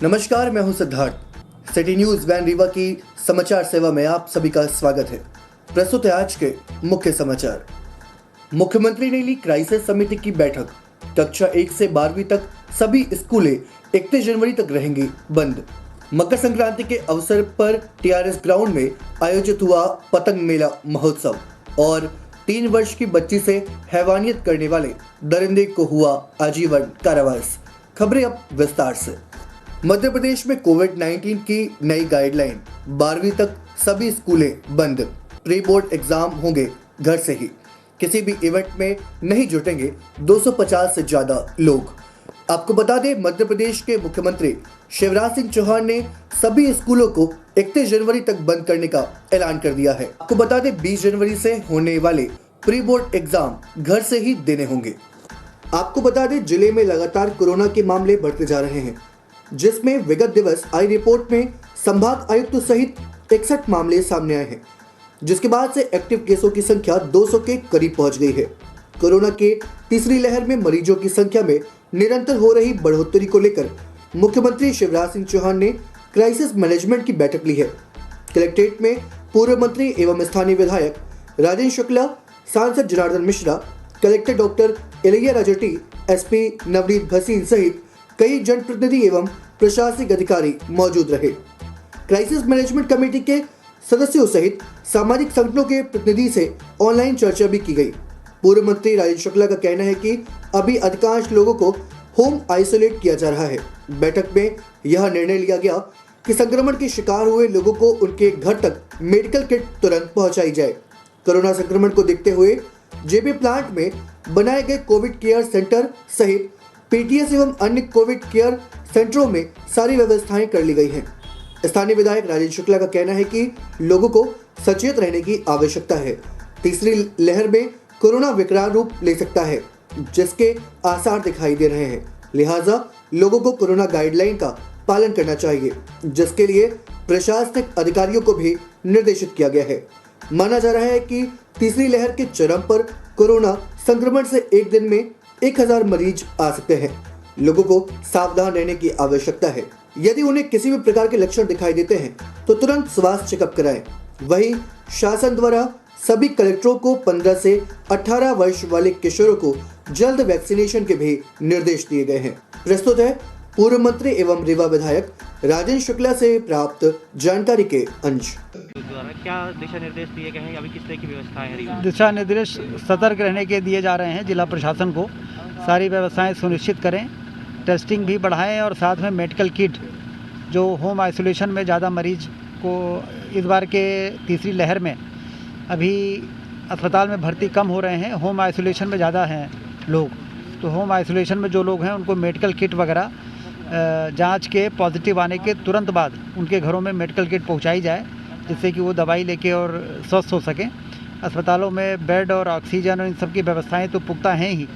नमस्कार, मैं हूं Siddharth. City news van Rewa की समाचार सेवा में आप सभी का स्वागत है। प्रस्तुत है आज के मुख्य समाचार। मुख्यमंत्री ने ली क्राइसिस समिति की बैठक। कक्षा 1 से 12वीं तक सभी स्कूलें 31 जनवरी तक रहेंगी बंद। मकर संक्रांति के अवसर पर टीआरएस ग्राउंड में आयोजित हुआ पतंग मेला महोत्सव और 3 वर्ष की बच्ची से हैवानियत करने वाले दरिंदे को हुआ आजीवन कारावास। खबरें अब विस्तार से। मध्य प्रदेश में कोविड-19 की नई गाइडलाइन, 12वीं तक सभी स्कूलें बंद। प्री बोर्ड एग्जाम होंगे घर से ही। किसी भी इवेंट में नहीं जुटेंगे 250 से ज्यादा लोग। आपको बता दें, मध्य प्रदेश के मुख्यमंत्री शिवराज सिंह चौहान ने सभी स्कूलों को 31 जनवरी तक बंद करने का ऐलान कर दिया है। आपको बता दें, 20 जनवरी से होने वाले प्री बोर्ड एग्जाम घर से ही देने होंगे। आपको बता दें, जिले में लगातार कोरोना के मामले बढ़ते जा रहे हैं, जिसमें विगत दिवस आई रिपोर्ट में संभाग आयुक्त सहित 61 मामले सामने आए हैं, जिसके बाद से एक्टिव केसों की संख्या 200 के करीब पहुंच गई है। कोरोना के तीसरी लहर में मरीजों की संख्या में निरंतर हो रही बढ़ोतरी को लेकर मुख्यमंत्री शिवराज सिंह चौहान ने क्राइसिस मैनेजमेंट की बैठक ली है। कलेक्ट्रेट में पूर्व मंत्री एवं स्थानीय विधायक राजेंद्र शुक्ला, सांसद जनार्दन मिश्रा, कलेक्टर डॉक्टर इलैया राजटी, एसपी नवनीत भसीन सहित कई जनप्रतिनिधि एवं प्रशासनिक अधिकारी मौजूद रहे। क्राइसिस मैनेजमेंट कमेटी के सदस्यों सहित सामाजिक संगठनों के प्रतिनिधि से ऑनलाइन चर्चा भी की गई। पूर्व मंत्री राजेंद्र शुक्ला का कहना है कि अभी अधिकांश लोगों को होम आइसोलेट किया जा रहा है। बैठक में यह निर्णय लिया गया कि संक्रमण के शिकार हुए लोगों को उनके घर तक मेडिकल किट तुरंत पहुंचाई जाए। कोरोना संक्रमण को देखते हुए जेबी प्लांट में बनाए गए कोविड केयर सेंटर सहित पीटीएस एवं अन्य कोविड केयर सेंटरों में सारी व्यवस्थाएं कर ली गई हैं। स्थानीय विधायक राजेंद्र शुक्ला का कहना है कि लोगों को सचेत रहने की आवश्यकता है। तीसरी लहर में कोरोना विकराल रूप ले सकता है, जिसके आसार दिखाई दे रहे हैं। लिहाजा लोगों को कोरोना गाइडलाइन का पालन करना चाहिए, जिसके लिए प्रशासनिक अधिकारियों को भी निर्देशित किया गया है। माना जा रहा है कि तीसरी लहर के चरम पर कोरोना संक्रमण से एक दिन में 1000 मरीज आ सकते हैं। लोगों को सावधान रहने की आवश्यकता है। यदि उन्हें किसी भी प्रकार के लक्षण दिखाई देते हैं तो तुरंत स्वास्थ्य चेकअप कराएं। वहीं शासन द्वारा सभी कलेक्टरों को 15 से 18 वर्ष वाले किशोरों को जल्द वैक्सीनेशन के भी निर्देश दिए गए हैं। प्रस्तुत है पूर्व मंत्री एवं रीवा विधायक राजेंद्र शुक्ला से प्राप्त जानकारी के अंश। द्वारा क्या दिशा निर्देश दिए गए हैं, अभी किस तरह की व्यवस्था है? दिशा निर्देश सतर्क रहने के दिए जा रहे हैं। जिला प्रशासन को सारी व्यवस्थाएं सुनिश्चित करें, टेस्टिंग भी बढ़ाएं और साथ में मेडिकल किट, जो होम आइसोलेशन में ज़्यादा मरीज को इस बार के तीसरी लहर में अभी अस्पताल में भर्ती कम हो रहे हैं, होम आइसोलेशन में ज़्यादा हैं लोग, तो होम आइसोलेशन में जो लोग हैं उनको मेडिकल किट वगैरह जांच के पॉजिटिव आने के तुरंत बाद उनके घरों में मेडिकल किट पहुंचाई जाए, जिससे कि वो दवाई लेके और स्वस्थ हो सकें। अस्पतालों में बेड और ऑक्सीजन और इन सब की व्यवस्थाएँ तो पुख्ता हैं ही,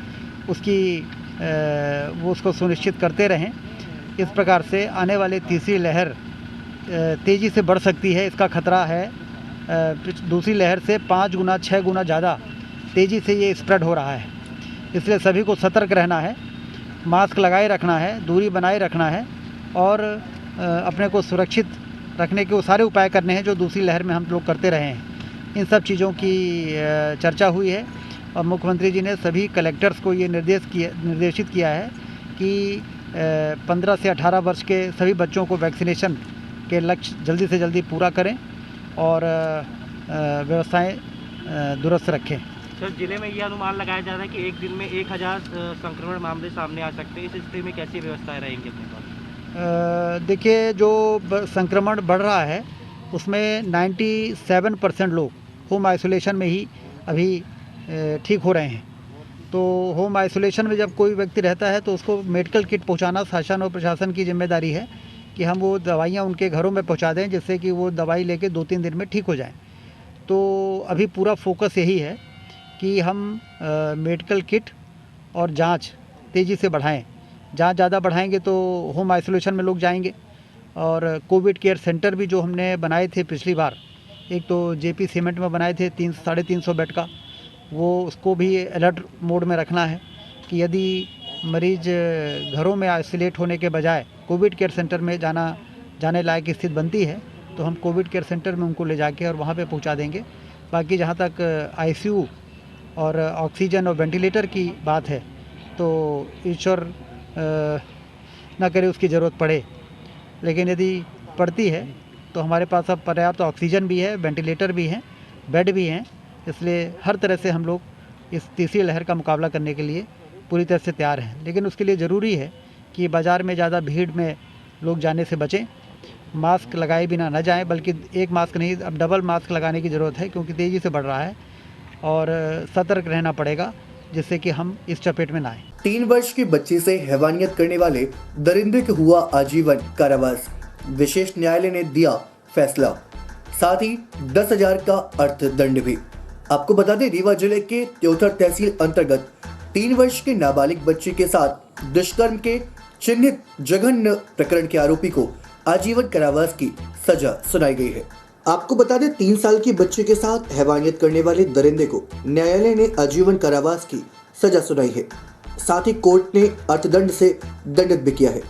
वो उसको सुनिश्चित करते रहें। इस प्रकार से आने वाली तीसरी लहर तेज़ी से बढ़ सकती है। इसका खतरा है दूसरी लहर से 5 गुना 6 गुना ज़्यादा तेज़ी से ये स्प्रेड हो रहा है। इसलिए सभी को सतर्क रहना है, मास्क लगाए रखना है, दूरी बनाए रखना है और अपने को सुरक्षित रखने के वो सारे उपाय करने हैं जो दूसरी लहर में हम लोग करते रहे हैं। इन सब चीज़ों की चर्चा हुई है और मुख्यमंत्री जी ने सभी कलेक्टर्स को ये निर्देशित किया है कि 15 से 18 वर्ष के सभी बच्चों को वैक्सीनेशन के लक्ष्य जल्दी से जल्दी पूरा करें और व्यवस्थाएं दुरुस्त रखें। सर, जिले में ये अनुमान लगाया जा रहा है कि एक दिन में 1000 संक्रमण मामले सामने आ सकते हैं। इस स्थिति में कैसी व्यवस्थाएं रहेंगी अपने पास? देखिए, जो संक्रमण बढ़ रहा है उसमें 97% लोग होम आइसोलेशन में ही अभी ठीक हो रहे हैं। तो होम आइसोलेशन में जब कोई व्यक्ति रहता है तो उसको मेडिकल किट पहुंचाना शासन और प्रशासन की जिम्मेदारी है कि हम वो दवाइयाँ उनके घरों में पहुंचा दें, जिससे कि वो दवाई लेके 2-3 दिन में ठीक हो जाएं। तो अभी पूरा फोकस यही है कि हम मेडिकल किट और जांच तेज़ी से बढ़ाएं। जांच ज़्यादा बढ़ाएंगे तो होम आइसोलेशन में लोग जाएंगे। और कोविड केयर सेंटर भी जो हमने बनाए थे पिछली बार, एक तो जेपी सीमेंट में बनाए थे 300-350 बेड का, वो उसको भी अलर्ट मोड में रखना है कि यदि मरीज घरों में आइसोलेट होने के बजाय कोविड केयर सेंटर में जाने लायक स्थिति बनती है तो हम कोविड केयर सेंटर में उनको ले जाके और वहाँ पे पहुँचा देंगे। बाकी जहाँ तक आईसीयू और ऑक्सीजन और वेंटिलेटर की बात है तो ईश्वर ना करे उसकी ज़रूरत पड़े, लेकिन यदि पड़ती है तो हमारे पास अब पर्याप्त ऑक्सीजन भी है, वेंटिलेटर भी हैं, बेड भी हैं। इसलिए हर तरह से हम लोग इस तीसरी लहर का मुकाबला करने के लिए पूरी तरह से तैयार हैं। लेकिन उसके लिए ज़रूरी है कि बाज़ार में ज़्यादा भीड़ में लोग जाने से बचें, मास्क लगाए बिना न जाएं, बल्कि एक मास्क नहीं अब डबल मास्क लगाने की ज़रूरत है क्योंकि तेज़ी से बढ़ रहा है और सतर्क रहना पड़ेगा जिससे कि हम इस चपेट में ना आए। 3 वर्ष की बच्ची से हैवानियत करने वाले दरिंदे को हुआ आजीवन कारावास, विशेष न्यायालय ने दिया फैसला, साथ ही 10,000 का अर्थदंड भी। आपको बता दें, रीवा जिले के त्योथर तहसील अंतर्गत 3 वर्ष के नाबालिग बच्ची के साथ दुष्कर्म के चिन्हित जघन्य प्रकरण के आरोपी को आजीवन कारावास की सजा सुनाई गई है। आपको बता दें, 3 साल की बच्ची के साथ हैवानियत करने वाले दरिंदे को न्यायालय ने आजीवन कारावास की सजा सुनाई है। साथ ही कोर्ट ने अर्थदंड से दंडित भी किया है।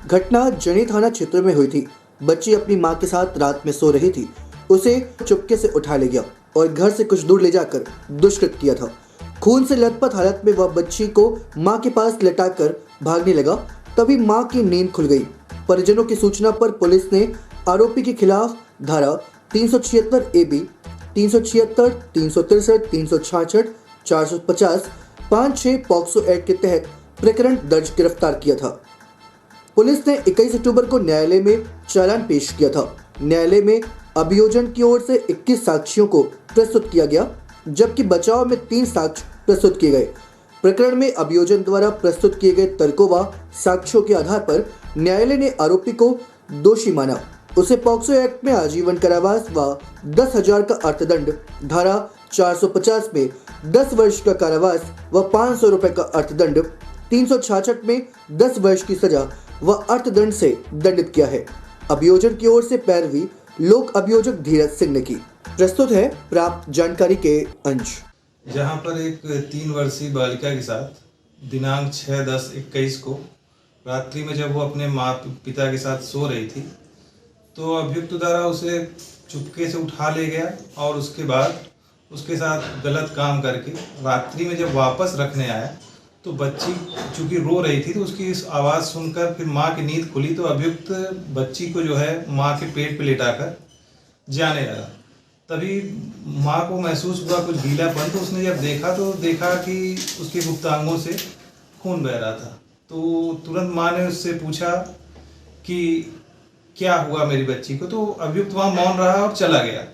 घटना जनी थाना क्षेत्र में हुई थी। बच्ची अपनी मां के साथ रात में सो रही थी, उसे चुपके से उठा ले गया और घर से कुछ दूर ले जाकर दुष्कृत किया था। खून से लथपथ हालत में वह बच्ची को मां के पास लटाकर भागने लगा, तभी मां की नींद खुल गई। परिजनों की सूचना पर पुलिस ने आरोपी के खिलाफ धारा 376 AB, 376, 363, 366, 450, 5-6 पॉक्सो एक्ट के तहत प्रकरण दर्ज गिरफ्तार किया था। पुलिस ने 21 अक्टूबर को न्यायालय में चालान पेश किया था। न्यायालय में अभियोजन की ओर से 21 साक्ष्यों को प्रस्तुत किया गया, जबकि बचाव में 3 साक्ष्य प्रस्तुत किए गए। प्रकरण में अभियोजन द्वारा प्रस्तुत किए गए तर्कों व साक्ष्यों के आधार पर न्यायालय ने आरोपी को दोषी माना। उसे पॉक्सो एक्ट में आजीवन कारावास व 10,000 का अर्थदंड, धारा 450 में 10 वर्ष का कारावास व 500 रुपए का अर्थदंड, 366 में 10 वर्ष की सजा व अर्थदंड से दंडित किया है। अभियोजन की ओर से पैरवी लोक अभियोजक धीरज सिंह ने की। प्रस्तुत है प्राप्त जानकारी के अंश। जहां पर एक 3 वर्षीय बालिका के साथ दिनांक 6/10/21 को रात्रि में जब वो अपने माँ पिता के साथ सो रही थी तो अभियुक्त द्वारा उसे चुपके से उठा ले गया और उसके बाद उसके साथ गलत काम करके रात्रि में जब वापस रखने आया तो बच्ची चूँकि रो रही थी तो उसकी इस आवाज़ सुनकर फिर माँ की नींद खुली तो अभियुक्त बच्ची को जो है माँ के पेट पे लेटाकर जाने लगा। तभी माँ को महसूस हुआ कुछ गीलापन, तो उसने जब देखा कि उसके गुप्तांगों से खून बह रहा था। तो तुरंत माँ ने उससे पूछा कि क्या हुआ मेरी बच्ची को, तो अभियुक्त वहाँ मौन रहा और चला गया।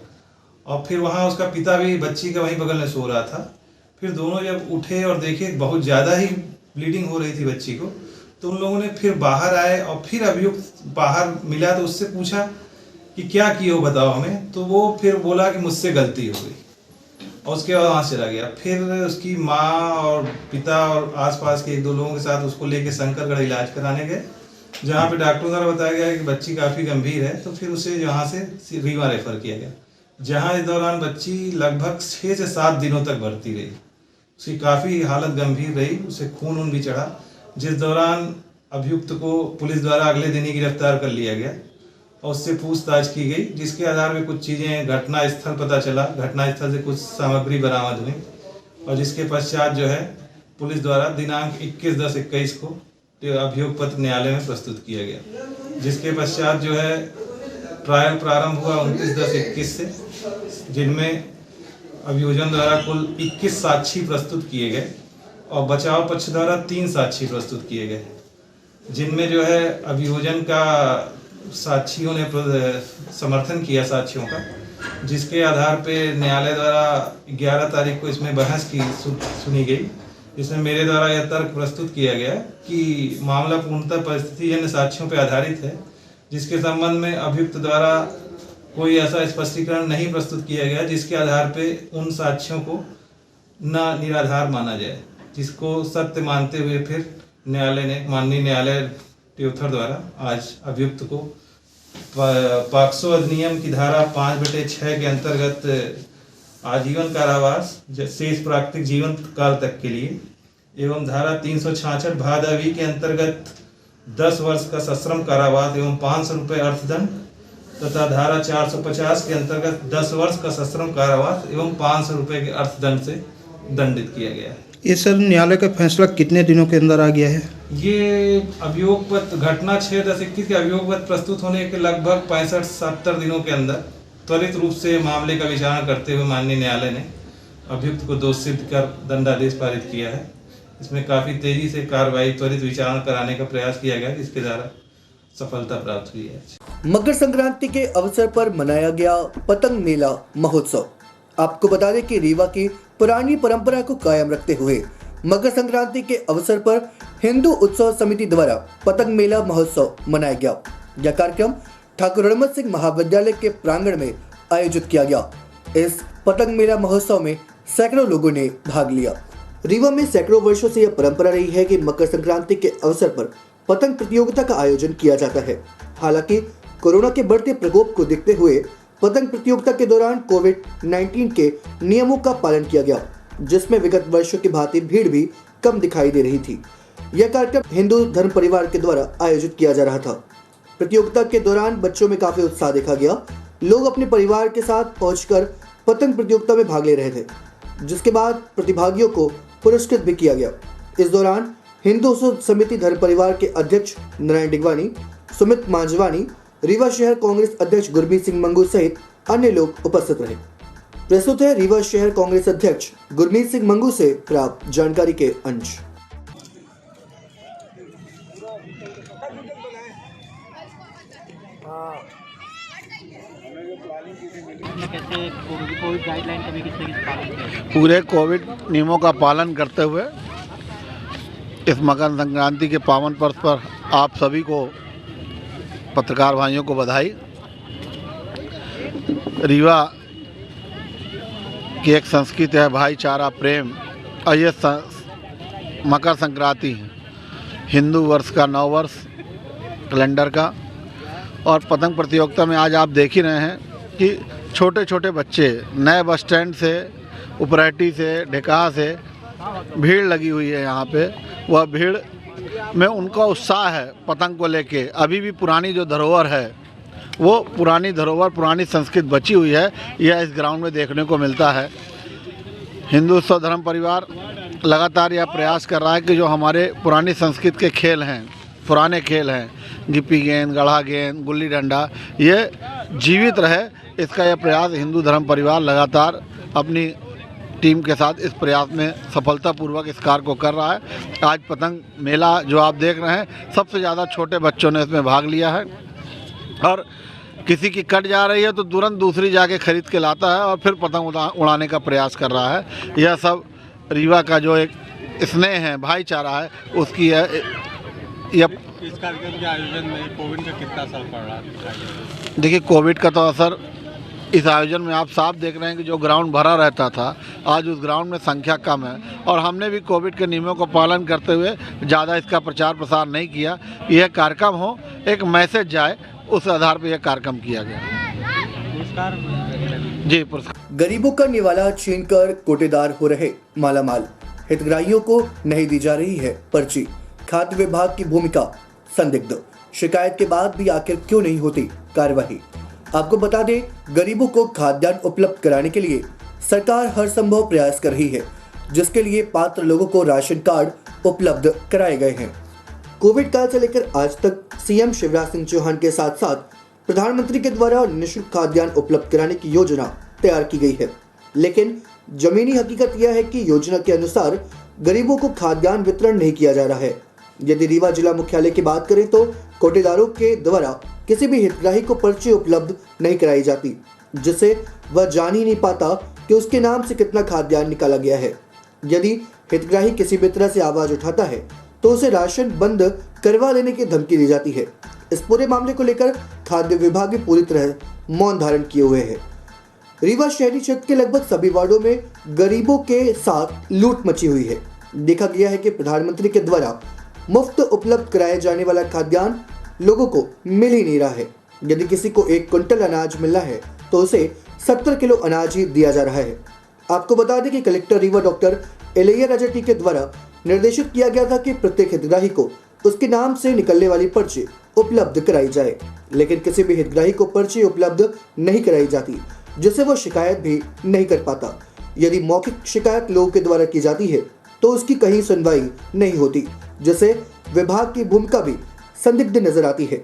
और फिर वहाँ उसका पिता भी बच्ची का वहीं बगल में सो रहा था। फिर दोनों जब उठे और देखे बहुत ज़्यादा ही ब्लीडिंग हो रही थी बच्ची को, तो उन लोगों ने फिर बाहर आए और फिर अभियुक्त बाहर मिला तो उससे पूछा कि क्या किए हो बताओ हमें। तो वो फिर बोला कि मुझसे गलती हो गई और उसके बाद वहाँ चला गया। फिर उसकी माँ और पिता और आसपास के 1-2 लोगों के साथ उसको लेके शंकरगढ़ इलाज कराने गए, जहाँ पे डॉक्टरों द्वारा बताया गया कि बच्ची काफ़ी गंभीर है। तो फिर उसे यहाँ से रीवा रेफर किया गया, जहाँ इस दौरान बच्ची लगभग 6 से 7 दिनों तक भर्ती रही। उसकी काफ़ी हालत गंभीर रही, उसे खून भी चढ़ा, जिस दौरान अभियुक्त को पुलिस द्वारा अगले दिन ही गिरफ्तार कर लिया गया और उससे पूछताछ की गई, जिसके आधार में कुछ चीज़ें घटना स्थल पता चला, घटना स्थल से कुछ सामग्री बरामद हुई और जिसके पश्चात जो है पुलिस द्वारा दिनांक 21/10/21 को अभियोग पत्र न्यायालय में प्रस्तुत किया गया, जिसके पश्चात जो है ट्रायल प्रारंभ हुआ 29/10/21 से, जिनमें अभियोजन द्वारा कुल 21 साक्षी प्रस्तुत किए गए और बचाव पक्ष द्वारा 3 साक्षी प्रस्तुत किए गए, जिनमें जो है अभियोजन का साक्षियों ने समर्थन किया साक्षियों का, जिसके आधार पे न्यायालय द्वारा 11 तारीख को इसमें बहस की सुनी गई, जिसमें मेरे द्वारा यह तर्क प्रस्तुत किया गया कि मामला पूर्णतः परिस्थितिजन्य साक्ष्यों पर आधारित है, जिसके संबंध में अभियुक्त द्वारा कोई ऐसा स्पष्टीकरण नहीं प्रस्तुत किया गया जिसके आधार पे उन साक्ष्यों को न निराधार माना जाए, जिसको सत्य मानते हुए फिर न्यायालय ने, माननीय न्यायालय त्योथर द्वारा आज अभियुक्त को पॉक्सो अधिनियम की धारा 5/6 के अंतर्गत आजीवन कारावास शेष प्राकृतिक जीवन काल तक के लिए एवं धारा 366 भादवी के अंतर्गत 10 वर्ष का सश्रम कारावास एवं 500 रुपये अर्थदंड तथा धारा 450 के अंतर्गत 10 वर्ष का सश्रम कारावास एवं 500 रुपये के अर्थदंड से दंडित किया गया है। ये सर न्यायालय का फैसला कितने दिनों के अंदर आ गया है? ये अभियोग पत्र घटना 6/10/21 के अभियोग पत्र प्रस्तुत होने के लगभग 65-70 दिनों के अंदर त्वरित रूप से मामले का विचारण करते हुए माननीय न्यायालय ने अभियुक्त को दोषी सिद्ध कर दंडादेश पारित किया है। इसमें काफ़ी तेजी से कार्रवाई त्वरित विचारण कराने का प्रयास किया गया, जिसके द्वारा सफलता प्राप्त हुई है। मकर संक्रांति के अवसर पर मनाया गया पतंग मेला महोत्सव। आपको बता दें कि रीवा की पुरानी परंपरा को कायम रखते हुए मकर संक्रांति के अवसर पर हिंदू उत्सव समिति द्वारा पतंग मेला महोत्सव मनाया गया। यह कार्यक्रम ठाकुर रणमत सिंह महाविद्यालय के प्रांगण में आयोजित किया गया। इस पतंग मेला महोत्सव में सैकड़ों लोगों ने भाग लिया। रीवा में सैकड़ों वर्षों से यह परंपरा रही है कि मकर संक्रांति के अवसर पर पतंग प्रतियोगिता का आयोजन किया जाता है। हालांकि कोरोना के बढ़ते प्रकोप को देखते हुए पतंग प्रतियोगिता के दौरान कोविड-19 के नियमों का पालन किया गया, जिसमें विगत वर्षों की भांति भीड़ भी कम दिखाई दे रही थी। यह कार्यक्रम हिंदू धर्म परिवार के द्वारा आयोजित किया जा रहा था। प्रतियोगिता के दौरान बच्चों में काफी उत्साह देखा गया। लोग अपने परिवार के साथ पहुंचकर पतंग प्रतियोगिता में भाग ले रहे थे, जिसके बाद प्रतिभागियों को पुरस्कृत भी किया गया। इस दौरान हिंदू उत्सव समिति धर्म परिवार के अध्यक्ष नारायण डिगवानी, सुमित मांझवानी, रीवा शहर कांग्रेस अध्यक्ष गुरमीत सिंह मंगू सहित अन्य लोग उपस्थित रहे। प्रस्तुत है रीवा शहर कांग्रेस अध्यक्ष गुरमीत सिंह मंगू से प्राप्त जानकारी के अंश। कैसे कोविड गाइडलाइन का भी किस तरीके से पालन किया जाए? पूरे कोविड नियमों का पालन करते हुए इस मकर संक्रांति के पावन पर्व पर आप सभी को, पत्रकार भाइयों को बधाई। रीवा की एक संस्कृति है भाईचारा, प्रेम, और ये मकर संक्रांति हिंदू वर्ष का 9 वर्ष कैलेंडर का। और पतंग प्रतियोगिता में आज आप देख ही रहे हैं कि छोटे छोटे बच्चे नए बस स्टैंड से, उपरहटी से, ढेका से भीड़ लगी हुई है यहाँ पे। वह भीड़ में उनका उत्साह है पतंग को लेके। अभी भी पुरानी जो धरोहर है, वो पुरानी धरोहर, पुरानी संस्कृति बची हुई है, यह इस ग्राउंड में देखने को मिलता है। हिंदू उत्सव धर्म परिवार लगातार यह प्रयास कर रहा है कि जो हमारे पुरानी संस्कृति के खेल हैं, पुराने खेल हैं, गिप्पी गेंद, गढ़ा गेंद, गुल्ली डंडा, ये जीवित रहे। इसका यह प्रयास हिंदू धर्म परिवार लगातार अपनी टीम के साथ इस प्रयास में सफलतापूर्वक इस कार्य को कर रहा है। आज पतंग मेला जो आप देख रहे हैं, सबसे ज़्यादा छोटे बच्चों ने इसमें भाग लिया है। और किसी की कट जा रही है तो तुरंत दूसरी जाके खरीद के लाता है और फिर पतंग उड़ाने का प्रयास कर रहा है। यह सब रीवा का जो एक स्नेह है, भाईचारा है, उसकी इस कार्यक्रम के आयोजन में कोविड का कितना असर पड़ रहा है? देखिए, कोविड का तो असर इस आयोजन में आप साफ देख रहे हैं कि जो ग्राउंड भरा रहता था, आज उस ग्राउंड में संख्या कम है। और हमने भी कोविड के नियमों को पालन करते हुए ज़्यादा इसका प्रचार प्रसार नहीं किया। यह कार्यक्रम हो, एक मैसेज जाए, उस आधार पर यह कार्यक्रम किया गया। जी, पुरस्कार। गरीबों का निवाला छीनकर कोटेदार हो रहे मालामाल, हितग्राहियों को नहीं दी जा रही है पर्ची। खाद्य विभाग की भूमिका संदिग्ध, शिकायत के बाद भी आखिर क्यों नहीं होती कार्रवाई। आपको बता दें, गरीबों को खाद्यान्न उपलब्ध कराने के लिए सरकार हर संभव प्रयास कर रही है, जिसके लिए पात्र लोगों को राशन कार्ड उपलब्ध कराए गए हैं। कोविड काल से लेकर आज तक सीएम शिवराज सिंह चौहान के साथ साथ प्रधानमंत्री के द्वारा निःशुल्क खाद्यान्न उपलब्ध कराने की योजना तैयार की गई है, लेकिन जमीनी हकीकत यह है कि योजना के अनुसार गरीबों को खाद्यान्न वितरण नहीं किया जा रहा है। यदि रीवा जिला मुख्यालय की बात करें तो कोटेदारों के द्वारा किसी भी हितग्राही को पर्ची उपलब्ध नहीं कराई जाती, जिससे वह जान ही नहीं पाता कि उसके नाम से कितना खाद्यान्न निकाला गया है। यदि हितग्राही किसी भी तरह से आवाज उठाता है तो उसे राशन बंद करवा देने की धमकी दी जाती है। इस पूरे मामले को लेकर खाद्य विभाग भी पूरी तरह मौन धारण किए हुए है। रीवा शहरी क्षेत्र के लगभग सभी वार्डों में गरीबों के साथ लूट मची हुई है। देखा गया है कि प्रधानमंत्री के द्वारा मुफ्त उपलब्ध कराए जाने वाला खाद्यान्न लोगों को मिल ही नहीं रहा है। यदि किसी को 1 क्विंटल अनाज मिलना है तो उसे 70 किलो अनाज ही दिया जा रहा है। आपको बता दें कि कलेक्टर रीवा डॉक्टर एलैया राजटी के द्वारा निर्देशित किया गया था कि प्रत्येक हितग्राही को उसके नाम से निकलने वाली पर्ची उपलब्ध कराई जाए, लेकिन किसी भी हितग्राही को पर्ची उपलब्ध नहीं कराई जाती, जिससे वो शिकायत भी नहीं कर पाता। यदि मौखिक शिकायत लोगों के द्वारा की जाती है तो उसकी कहीं सुनवाई नहीं होती, जिससे विभाग की भूमिका भी संदिग्ध नजर आती है।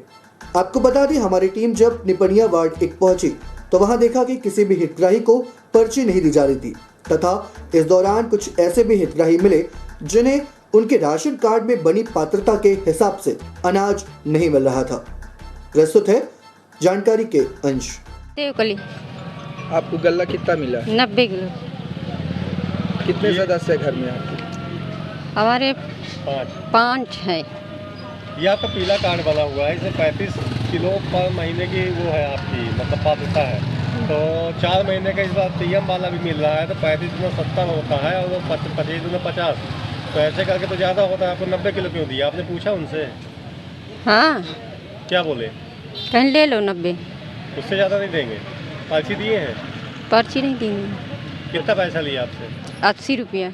आपको बता दें, हमारी टीम जब निपनिया वार्ड 1 पहुंची तो वहां देखा कि किसी भी हितग्राही को पर्ची नहीं दी जा रही थी तथा इस दौरान कुछ ऐसे भी हितग्राही मिले जिन्हें उनके राशन कार्ड में बनी पात्रता के हिसाब से अनाज नहीं मिल रहा था। प्रस्तुत है जानकारी के अंश। देवकली आपको गल्ला कितना मिला? 90 किलो। कितने सदस्य है घर में आपके? हमारे 5 हैं। ये आपका पीला कार्ड बना हुआ है, इसमें 35 किलो पर महीने की वो है आपकी मतलब पात्रता है। तो 4 महीने का इस बार पीएम वाला भी मिल रहा है, तो 35 दिन 70 होता है और वो 25 दिन 50। तो ऐसे करके तो ज़्यादा होता है। आपको 90 किलो क्यों दिया? आपने पूछा उनसे? हाँ, क्या बोले? कहीं ले लो 90। उससे ज़्यादा नहीं देंगे। पर्ची दिए हैं? पर्ची नहीं देंगे। कितना पैसा लिया आपसे? 80 रुपया।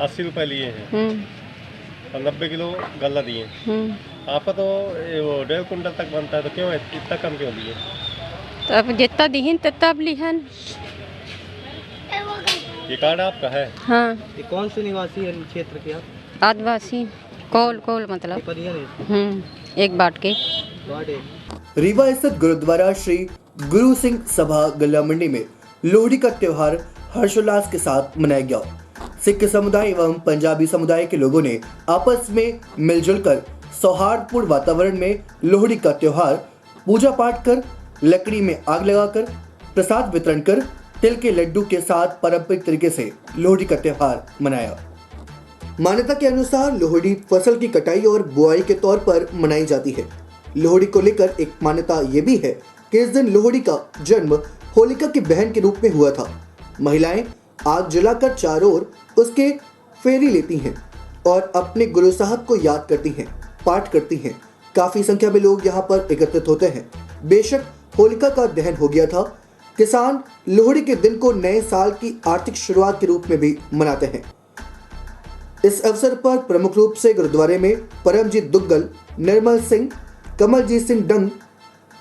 80 रुपये लिए हैं और 90 किलो गल्ला दिए। आपका तो वो 1.5 कुंटल तक बनता है, तो क्यों इतना कम क्यों दिए? तो अब जितना दिहन तब लिहन। ये कार्ड आपका है? हाँ। ये कौन से निवासी है क्षेत्र के आप? आदिवासी कोल मतलब। एक बाट के। रीवा स्थित गुरुद्वारा श्री गुरु सिंह सभा गल्ला मंडी में लोहड़ी का त्योहार हर्षोल्लास के साथ मनाया गया। सिख समुदाय एवं पंजाबी समुदाय के लोगों ने आपस में मिलजुल कर सौहार्दपूर्ण वातावरण में लोहड़ी का त्योहार पूजा पाठ कर, लकड़ी में आग लगाकर, प्रसाद वितरण कर, तिल के लड्डू के साथ पारंपरिक तरीके से लोहड़ी का त्योहार मनाया। मान्यता के अनुसार लोहड़ी फसल की कटाई और बुआई के तौर पर मनाई जाती है। लोहड़ी को लेकर एक मान्यता ये भी है कि इस दिन लोहड़ी का जन्म होलिका की बहन के रूप में हुआ था। महिलाएं आग जलाकर चारों ओर उसके फेरी लेती हैं और अपने गुरु साहब को याद करती हैं, पाठ करती हैं। काफी संख्या में लोग यहाँ पर एकत्रित होते हैं। बेशक होलिका का दहन हो गया था, किसान लोहड़ी के दिन को नए साल की आर्थिक शुरुआत के रूप में भी मनाते हैं। इस अवसर पर प्रमुख रूप से गुरुद्वारे में परमजीत दुग्गल, निर्मल सिंह, कमलजीत सिंह डंग,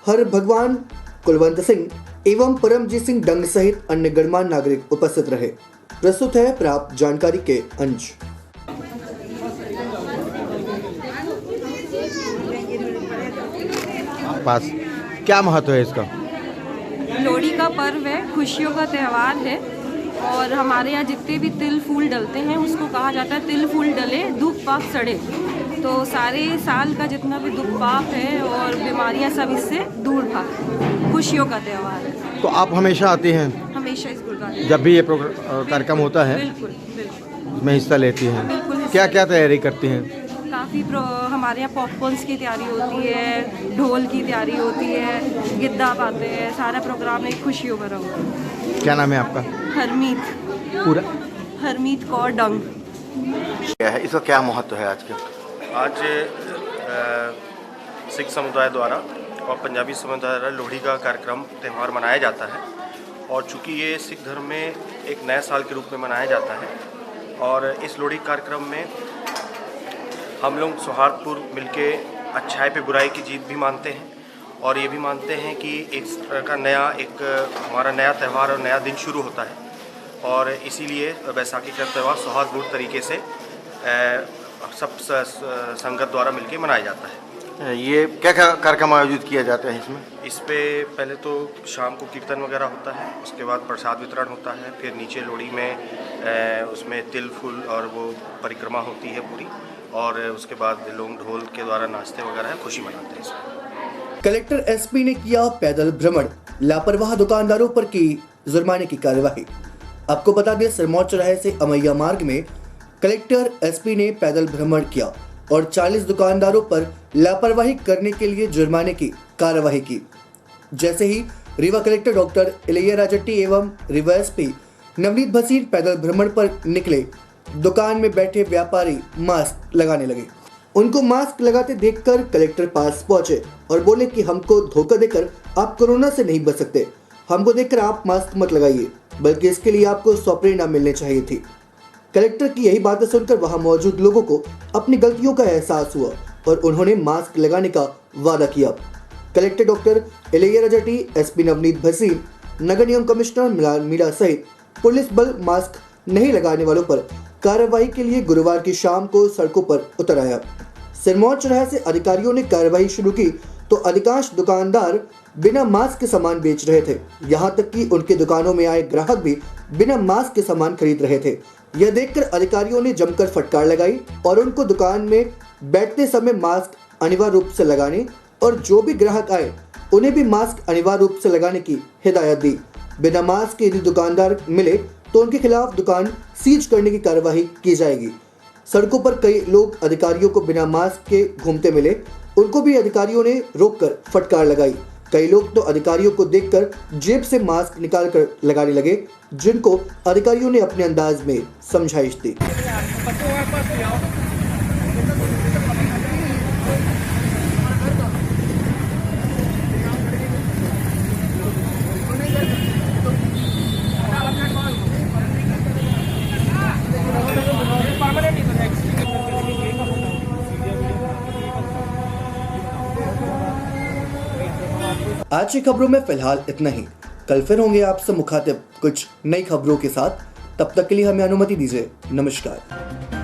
हर भगवान कुलवंत सिंह एवं परमजीत सिंह डंग सहित अन्य गणमान्य नागरिक उपस्थित रहे। प्रस्तुत है प्राप्त जानकारी के अंश। पास क्या महत्व है इसका? लोहड़ी का पर्व है, खुशियों का त्यौहार है और हमारे यहाँ जितने भी तिल फूल डलते हैं उसको कहा जाता है तिल फूल डले दुख पाप सड़े। तो सारे साल का जितना भी दुख पाप है और बीमारियाँ सब इससे दूर भाग। खुशियों का त्यौहार है। तो आप हमेशा आते हैं? हमेशा इस गुरुद्वारे जब भी ये कार्यक्रम होता है? बिल्कुल बिल्कुल। उसमें हिस्सा लेती हैं? बिल्कुल। क्या क्या तैयारी करती हैं? काफ़ी हमारे यहाँ पॉपकॉर्न्स की तैयारी होती है, ढोल की तैयारी होती है, गिद्दा पाते हैं। सारा प्रोग्राम एक खुशियों भरा हुआ है। क्या नाम है आपका? हरमीत। पूरा? हरमीत कौर डंग। क्या है इसका, क्या महत्व है आज के? आज सिख समुदाय द्वारा और पंजाबी समुदाय द्वारा लोहड़ी का कार्यक्रम त्यौहार मनाया जाता है और चूँकि ये सिख धर्म में एक नए साल के रूप में मनाया जाता है और इस लोहड़ी कार्यक्रम में हम लोग सौहार्दपूर्ण मिलके अच्छाई पे बुराई की जीत भी मानते हैं और ये भी मानते हैं कि एक तरह का हमारा नया त्यौहार और नया दिन शुरू होता है और इसीलिए बैसाखी का त्यौहार सौहार्दपूर्ण तरीके से सब संगत द्वारा मिलके मनाया जाता है। ये क्या क्या कार्यक्रम आयोजित किया जाते हैं इसमें? इस पे पहले तो शाम को कीर्तन वगैरह होता है, उसके बाद प्रसाद वितरण होता है, फिर नीचे लोहड़ी में उसमें तिल फूल और वो परिक्रमा होती है पूरी और उसके बाद लोग ढोल के द्वारा नाचते वगैरह है, खुशी मनाते हैं इसमें। कलेक्टर एसपी ने किया पैदल भ्रमण, लापरवाह दुकानदारों पर की जुर्माने की कार्यवाही। आपको बता दें, सिरमौर चौराहे से अमैया मार्ग में कलेक्टर एसपी ने पैदल भ्रमण किया और 40 दुकानदारों पर लापरवाही करने के लिए जुर्माने की कार्यवाही की। जैसे ही रीवा कलेक्टर डॉक्टर इलैया राजट्टी एवं रीवा एसपी नवनीत भसीन पैदल भ्रमण पर निकले, दुकान में बैठे व्यापारी मास्क लगाने लगे। उनको मास्क लगाते देखकर कलेक्टर पास पहुंचे और बोले कि हमको धोखा देकर आप कोरोना से नहीं बच सकते। हमको देखकर आप मास्क मत लगाइए, बल्कि इसके लिए आपको 100 परिणाम मिलने चाहिए थी। कलेक्टर की यही बातें सुनकर वहां मौजूद लोगों को अपनी गलतियों का एहसास हुआ और उन्होंने मास्क लगाने का वादा किया। कलेक्टर डॉक्टर इलैया रजटी, एसपी नवनीत भसीन, नगर निगम कमिश्नर मीरा सहित पुलिस बल मास्क नहीं लगाने वालों पर कार्रवाई के लिए गुरुवार की शाम को सड़कों पर उतर आया। सिरमौर चौराहे से अधिकारियों ने कार्रवाई शुरू की तो अधिकांश दुकानदार बिना मास्क के सामान बेच रहे थे। यहाँ तक कि उनके दुकानों में आए ग्राहक भी बिना मास्क के सामान खरीद रहे थे। यह देखकर अधिकारियों ने जमकर फटकार लगाई और उनको दुकान में बैठते समय मास्क अनिवार्य रूप से लगाने और जो भी ग्राहक आए उन्हें भी मास्क अनिवार्य रूप से लगाने की हिदायत दी। बिना मास्क के यदि दुकानदार मिले तो उनके खिलाफ दुकान सीज करने की कार्रवाई की जाएगी। सड़कों पर कई लोग अधिकारियों को बिना मास्क के घूमते मिले, उनको भी अधिकारियों ने रोककर फटकार लगाई। कई लोग तो अधिकारियों को देखकर जेब से मास्क निकालकर लगाने लगे, जिनको अधिकारियों ने अपने अंदाज में समझाइश दी। आज की खबरों में फिलहाल इतना ही। कल फिर होंगे आपसे मुखातिब कुछ नई खबरों के साथ। तब तक के लिए हमें अनुमति दीजिए। नमस्कार।